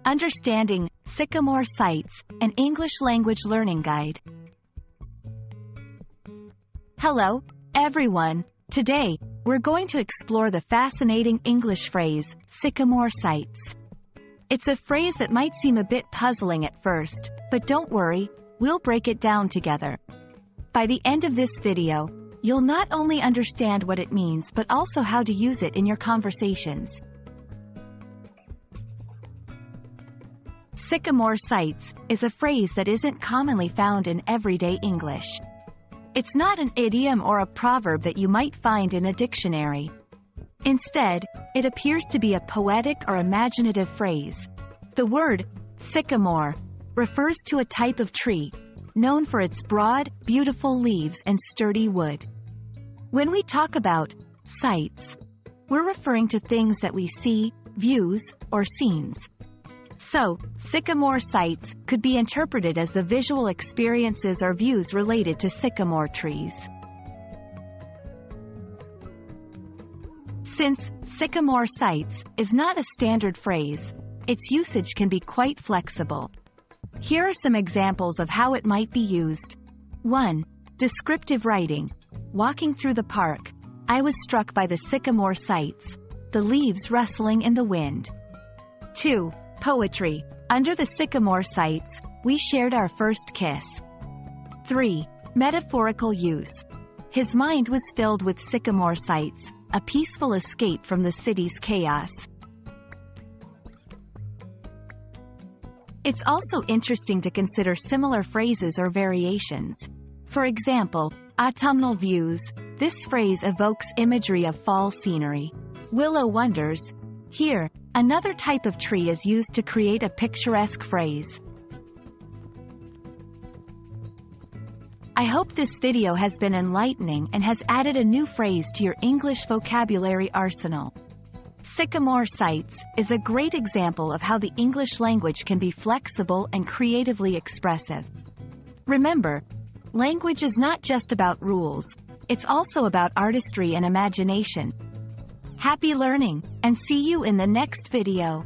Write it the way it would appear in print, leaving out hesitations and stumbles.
Understanding Sycamore Sites, an English language learning guide. Hello, everyone. Today, we're going to explore the fascinating English phrase, Sycamore Sites. It's a phrase that might seem a bit puzzling at first, but don't worry, we'll break it down together. By the end of this video, you'll not only understand what it means but also how to use it in your conversations. Sycamore sites is a phrase that isn't commonly found in everyday English. It's not an idiom or a proverb that you might find in a dictionary. Instead, it appears to be a poetic or imaginative phrase. The word sycamore refers to a type of tree, known for its broad, beautiful leaves and sturdy wood. When we talk about sights, we're referring to things that we see, views, or scenes. So, sycamore sights could be interpreted as the visual experiences or views related to sycamore trees. Since sycamore sights is not a standard phrase, its usage can be quite flexible. Here are some examples of how it might be used. 1. Descriptive writing. Walking through the park, I was struck by the sycamore sights, the leaves rustling in the wind. 2. Poetry. Under the sycamore sights, we shared our first kiss. 3. Metaphorical use. His mind was filled with sycamore sights, a peaceful escape from the city's chaos. It's also interesting to consider similar phrases or variations. For example, autumnal views. This phrase evokes imagery of fall scenery. Willow wonders. Here, another type of tree is used to create a picturesque phrase. I hope this video has been enlightening and has added a new phrase to your English vocabulary arsenal. Sycamore sights is a great example of how the English language can be flexible and creatively expressive. Remember, language is not just about rules, it's also about artistry and imagination. Happy learning, and see you in the next video.